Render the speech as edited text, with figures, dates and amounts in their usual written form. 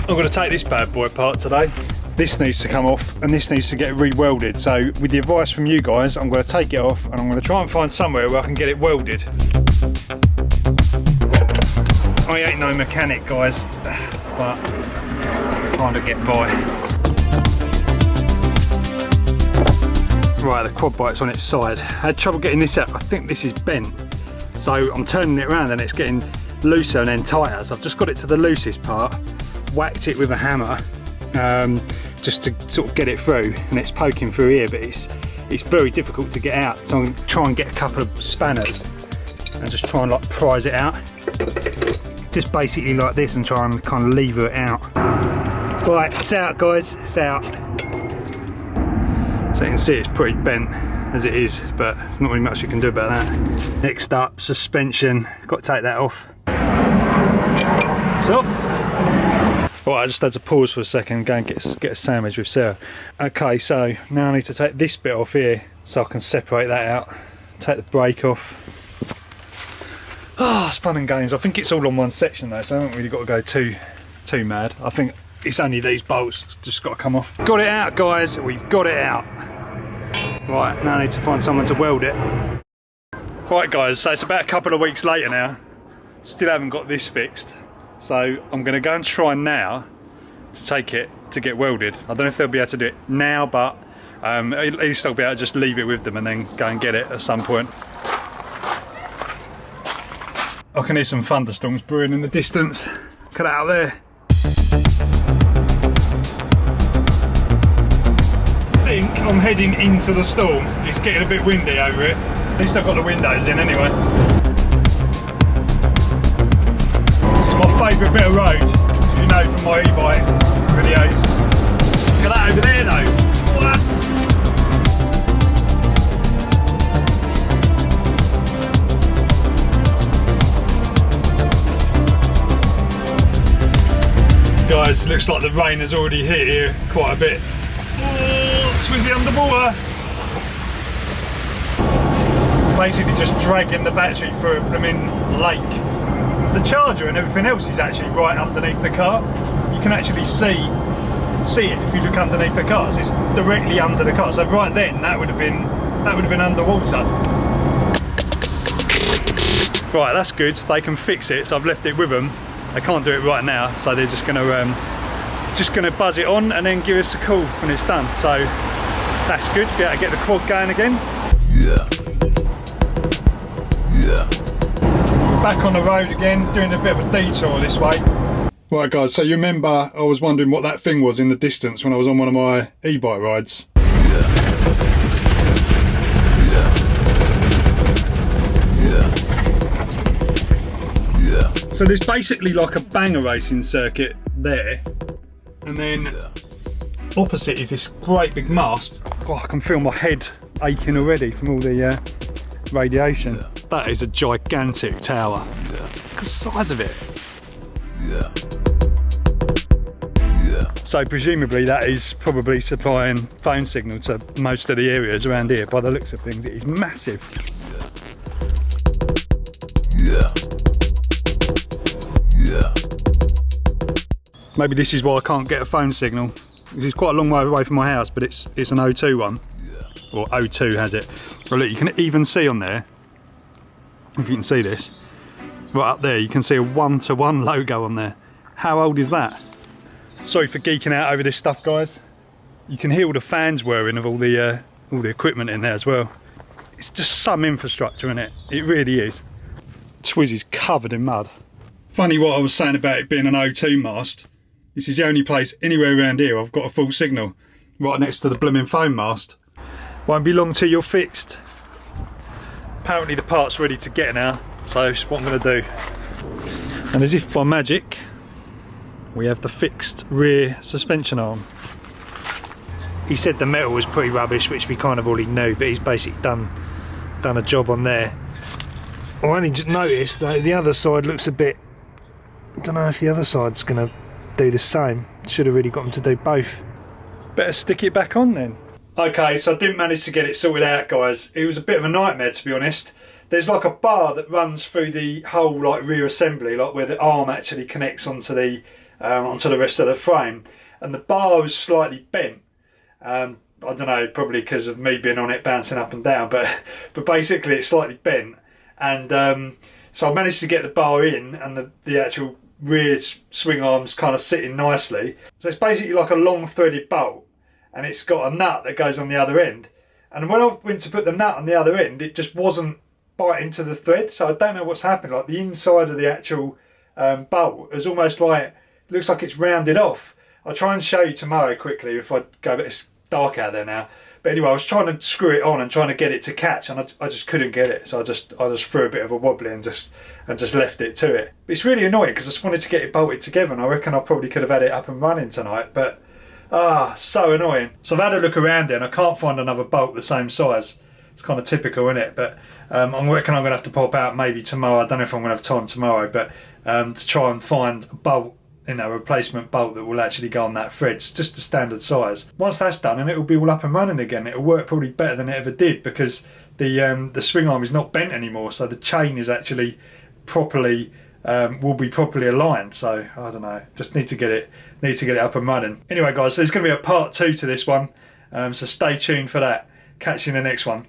I'm going to take this bad boy apart today. This needs to come off and this needs to get re-welded. So with the advice from you guys, I'm going to take it off and I'm going to try and find somewhere where I can get it welded. I ain't no mechanic, guys, but I kind of get by. Right, the quad bike's on its side. I had trouble getting this out. I think this is bent. So I'm turning it around and it's getting looser and then tighter. So I've just got it to the loosest part, whacked it with a hammer, just to sort of get it through, and it's poking through here, but it's very difficult to get out. So I'm going to try and get a couple of spanners and just try and like prise it out. Just basically like this and try and kind of lever it out. Right, it's out guys, it's out. So you can see it's pretty bent as it is, but there's not really much you can do about that. Next up, suspension. Got to take that off. It's off. Right, I just had to pause for a second, go and get a sandwich with Sarah. Okay, so now I need to take this bit off here so I can separate that out. Take the brake off. Ah, it's fun and games. I think it's all on one section though, so I haven't really got to go too mad. I think it's only these bolts just got to come off. Got it out, guys. We've got it out. Right, now I need to find someone to weld it. Right, guys. So it's about a couple of weeks later now. Still haven't got this fixed. So I'm going to go and try now to take it to get welded. I don't know if they'll be able to do it now, but at least I'll be able to just leave it with them and then go and get it at some point. I can hear some thunderstorms brewing in the distance. Look at that out there. I think I'm heading into the storm. It's getting a bit windy over it. At least I've got the windows in anyway. This is my favourite bit of road, as you know from my e-bike videos. Look at that over there though. What? Guys, looks like the rain has already hit here quite a bit. Oh, Twizzy underwater. Basically just dragging the battery through a blooming lake. The charger and everything else is actually right underneath the car. You can actually see it if you look underneath the car. So it's directly under the car. So right then that would have been underwater. Right, that's good. They can fix it. So I've left it with them. They can't do it right now, so they're just gonna buzz it on and then give us a call when it's done. So that's good. Be able to get the quad going again. Yeah. Back on the road again, doing a bit of a detour this way. Right guys, so you remember I was wondering what that thing was in the distance when I was on one of my e-bike rides. So there's basically like a banger racing circuit there, and then opposite is this great big mast. Oh, I can feel my head aching already from all the radiation. That is a gigantic tower. Look at the size of it. So presumably that is probably supplying phone signal to most of the areas around here. By the looks of things, it is massive. Maybe this is why I can't get a phone signal. It's quite a long way away from my house, but it's an O2 one. Or O2 has it. But look, you can even see on there, if you can see this, right up there, you can see a 1-to-1 logo on there. How old is that? Sorry for geeking out over this stuff, guys. You can hear all the fans whirring of all the equipment in there as well. It's just some infrastructure in it. It really is. Twizzy's covered in mud. Funny what I was saying about it being an O2 mast. This is the only place anywhere around here I've got a full signal. Right next to the blooming phone mast. Won't be long till you're fixed. Apparently the part's ready to get now, so that's what I'm going to do. And as if by magic, we have the fixed rear suspension arm. He said the metal was pretty rubbish, which we kind of already knew, but he's basically done a job on there. I only just noticed that the other side looks a bit, I don't know if the other side's going to do the same. Should have really got them to do both. Better stick it back on then. Okay, so I didn't manage to get it sorted out, guys. It was a bit of a nightmare, to be honest. There's like a bar that runs through the whole like rear assembly, like where the arm actually connects onto the onto the rest of the frame, and the bar was slightly bent. I don't know, probably because of me being on it bouncing up and down, but basically it's slightly bent, and so I managed to get the bar in, and the actual rear swing arms kind of sitting nicely. So it's basically like a long threaded bolt, and it's got a nut that goes on the other end. And when I went to put the nut on the other end, it just wasn't biting to the thread. So I don't know what's happened. Like the inside of the actual bolt is almost like, looks like it's rounded off. I'll try and show you tomorrow quickly if I go, but it's dark out there now. But anyway, I was trying to screw it on and trying to get it to catch, and I just couldn't get it. So I just threw a bit of a wobbly and just left it to it. But it's really annoying because I just wanted to get it bolted together, and I reckon I probably could have had it up and running tonight. But so annoying. So I've had a look around there and I can't find another bolt the same size. It's kind of typical, isn't it? But I reckon I'm going to have to pop out maybe tomorrow. I don't know if I'm going to have time tomorrow, but to try and find a bolt, a replacement bolt that will actually go on that thread. It's just a standard size. Once that's done, and it'll be all up and running again. It'll work probably better than it ever did, because the swing arm is not bent anymore, so the chain is actually properly will be properly aligned. So I don't know, just need to get it up and running. Anyway guys, so there's going to be a part 2 to this one, so stay tuned for that. Catch you in the next one.